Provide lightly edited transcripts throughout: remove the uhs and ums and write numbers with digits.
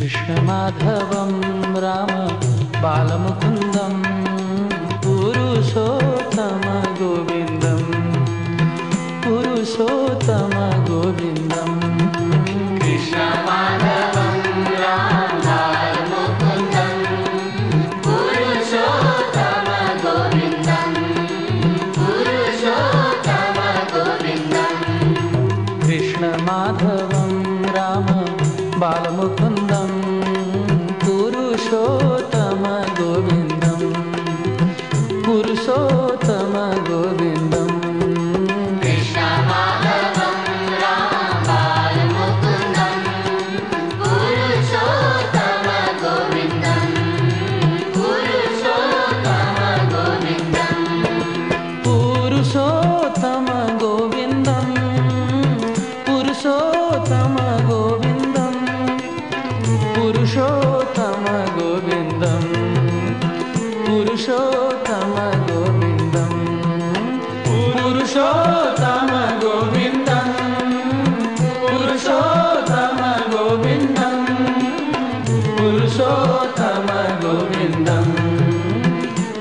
कृष्णमाधवं राम बालमुकुन्दं पुरुषोत्तम गोविन्दं पुरुषोत्तम गोविन्दं कृष्णमाधवं राम बालमुकुन्दं पुरुषोत्तम गोविन्दं पुरुषोत्तम गोविन्दं कृष्णमाधवं राम बालमुकुन्दं पुरुषोत्तम गोविन्दं पुरुषोत्तम गोविन्दं कृष्णमाधवं राम बालमुकुन्दं पुरुषोत्तम गोविन्दं पुरुषोत्तम गोविन्दं पुरुषोत्तम गोविन्दं पुरुषोत्तम गोविन्दं पुरुषोत्तम गोविन्दं पुरुषोत्तम गोविन्दं पुरुषोत्तम गोविन्दं पुरुषोत्तम गोविन्दं पुरुषोत्तम गोविन्दं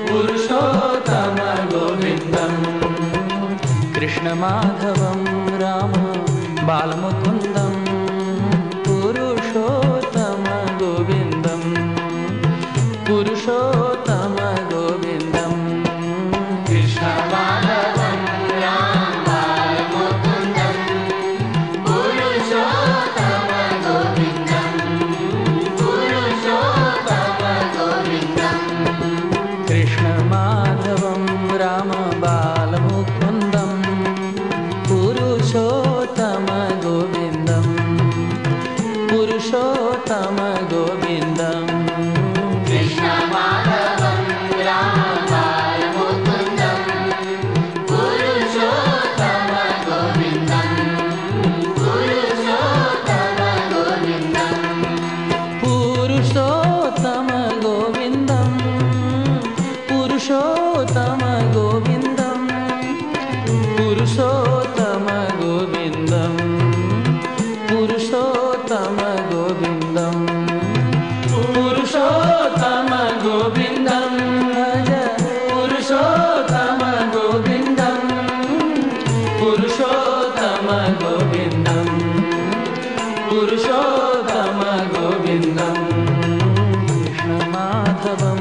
पुरुषोत्तम गोविन्दं कृष्णमाधवं राम बालमुकुन्दं पुरुषोत्तम गोविन्दं पुरुषोत्तम गोविन्दं कृष्णमाधवं राम बालमुकुन्दं पुरुषोत्तम गोविन्दं पुरुषोत्तम गोविन्दं कृष्णमाधवं राम बालमुकुन्दं पुरुषोत्तम गोविन्दं पुरुषोत्तम गोविन्दं कृष्णमाधवं राम बालमुकुन्दं पुरुषोत्तम गोविन्दं पुरुषोत्तम गोविन्दं पुरुषोत्तम गोविन्दं पुरुषोत्तम गोविन्दं पुरुषोत्तम गोविन्दं पुरुषोत्तम गोविन्दं पुरुषोत्तम गोविन्दं भज पुरुषोत्तम गोविन्दं पुरुषोत्तम गोविन्दं पुरुषोत्तम गोविन्दं कृष्णमाधवं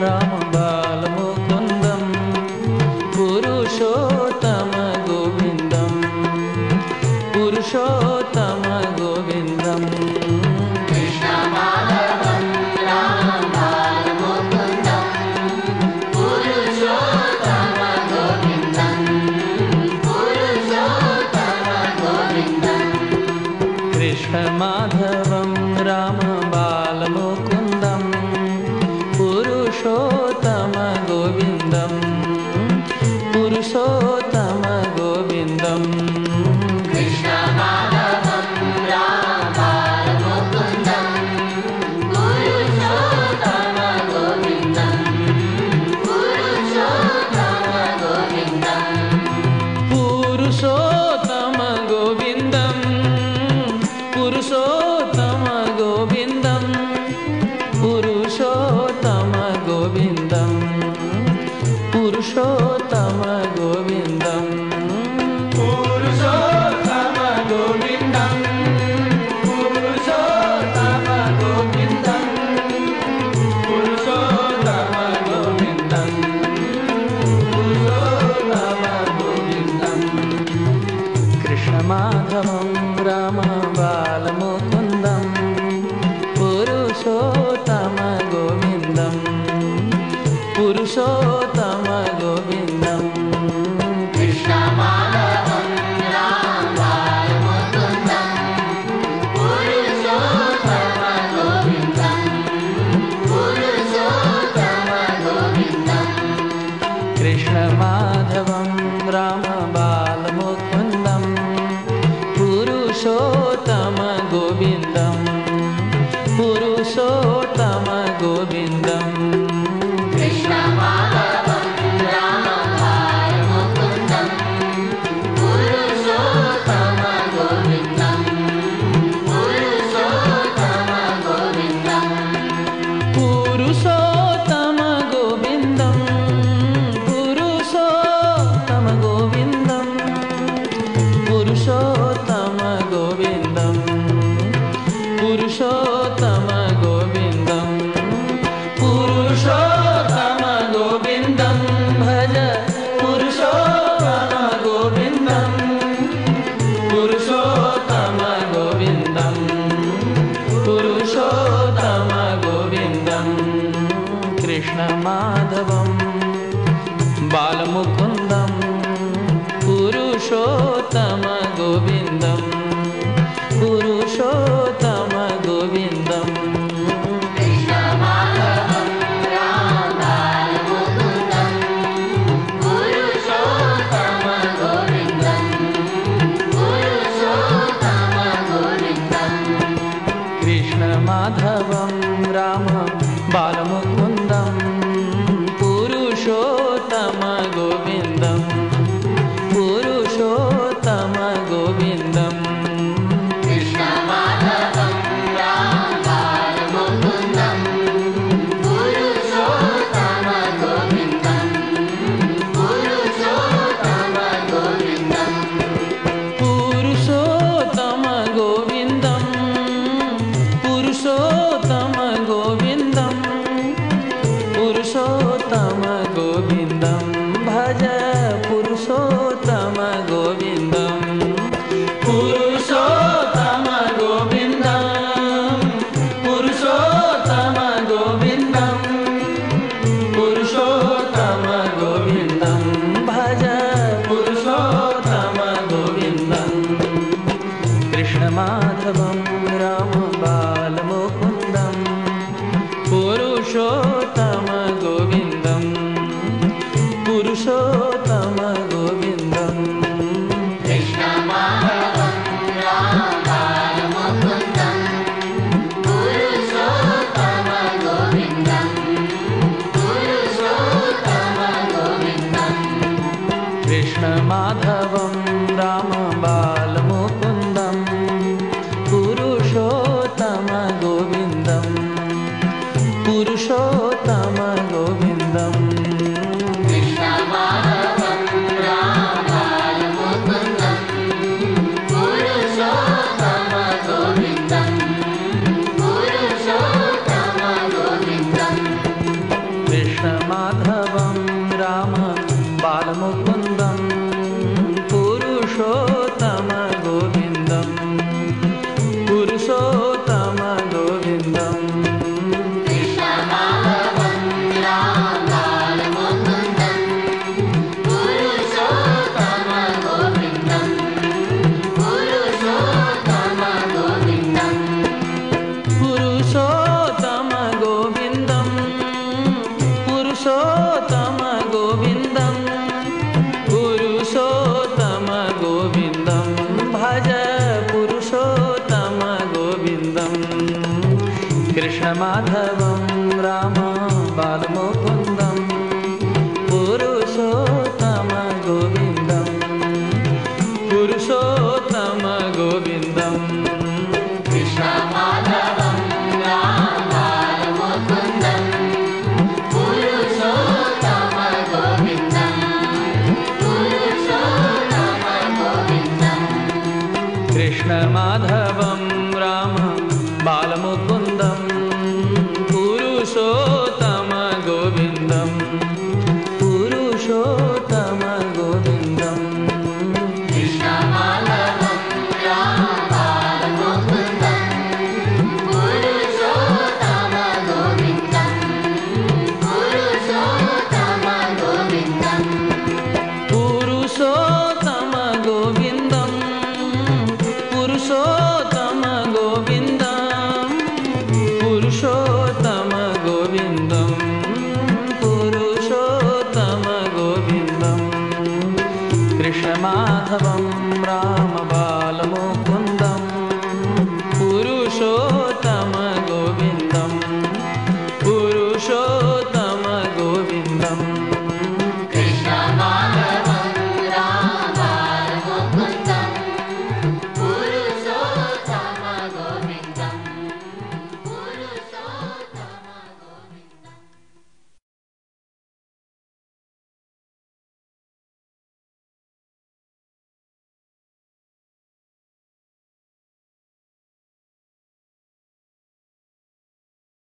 राम बालमुकुन्दं पुरुषोत्तम गोविन्दं पुरुषोत्तम गोविन्दं कृष्णमाधवं राम बालमुकुन्दं पुरुषोत्तम गोविन्दं पुरुषोत्तम गोविन्दं कृष्णमाधवं राम बालमुकुन्दं पुरुषोत्तम गोविन्दं पुरुषोत्तम गोविन्दं कृष्णमाधवं राम बालमुकुन्दं पुरुषोत्तम गोविन्दं पुरुषोत्तम गोविन्दं पुरुषोत्तम गोविन्दं पुरुषोत्तम गोविन्दं पुरुषोत्तम गोविन्दं पुरुषोत्तम गोविन्दं पुरुषोत्तम गोविन्दं पुरुषोत्तम गोविन्दं पुरुषोत्तम गोविन्दं पुरुषोत्तम गोविन्दं कृष्णमाधवं राम बालमुकुन्दं पुरुषोत्तम गोविन्दं पुरुषोत्तम गोविन्दं कृष्णमाधवं राम बालमुकुन्दं पुरुषोत्तम गोविन्दं पुरुषोत्तम गोविन्दं कृष्णमाधवं राम बालमुकुन्दं पुरुषोत्तम गोविन्दं पुरुषोत्तम गोविन्दं कृष्णमाधवं राम बालमुकुन्दं पुरुषोत्तम गोविन्दं पुरुषोत्तम गोविन्दं कृष्णमाधवं बालमुकुन्दं पुरुषोत्तमगोविन्दं पुरुषोत्तमगोविन्दम् कृष्णमाधवं रामबालमुकुन्दं पुरुषोत्तमगोविन्दं पुरुषोत्तमगोविन्दं कृष्णमाधवं राम बालमुकुन्दं पुरुषोत्तमगोविन्दं पुरुषोत्तमगोविन्दम् कृष्णमाधवं रामबालमुकुन्दं पुरुषोत्तमगोविन्दं पुरुषोत्तमगोविन्दं पुरुषोत्तमगोविन्दं पुरुषोत्तमगोविन्दं पुरुषोत्तमगोविन्दं भज पुरुषोत्तमगोविन्दं पुरुषोत्तमगोविन्दं पुरुषोत्तमगोविन्दं पुरुषोत्तमगोविन्दं भज पुरुषोत्तमगोविन्दं कृष्णमाधवं राम बालमुकुन्दं पुरुषोत्तमगोविन्दं पुरुषोत्तमगोविन्दम् कृष्णमाधवं रामबालमुकुन्दं पुरुषोत्तमगोविन्दं पुरुषोत्तमगोविन्दं कृष्णमाधवं राम बालमुकुन्दं पुरुषोत्तमगोविन्दं पुरुषोत्तमगोविन्दम् कृष्णमाधवं रामबालमुकुन्दं पुरुषोत्तमगोविन्दं पुरुषोत्तमगोविन्दं कृष्णमाधवं राम बालमुकुन्दं पुरुषोत्तमगोविन्दं पुरुषोत्तमगोविन्दम् कृष्णमाधवं रामबालमुकुन्दं पुरुषोत्तमगोविन्दं पुरुषोत्तमगोविन्दं पुरुषोत्तमगोविन्दं पुरुषोत्तमगोविन्दं पुरुषोत्तमगोविन्दं भज पुरुषोत्तमगोविन्दं कृष्णमाधवं राम बालमुकुन्दं पुरुषोत्तमगोविन्दं पुरुषोत्तमगोविन्दम् कृष्णमाधवं रामबालमुकुन्दं पुरुषोत्तमगोविन्दं पुरुषोत्तमगोविन्दं कृष्णमाधवं राम बालमुकुन्दं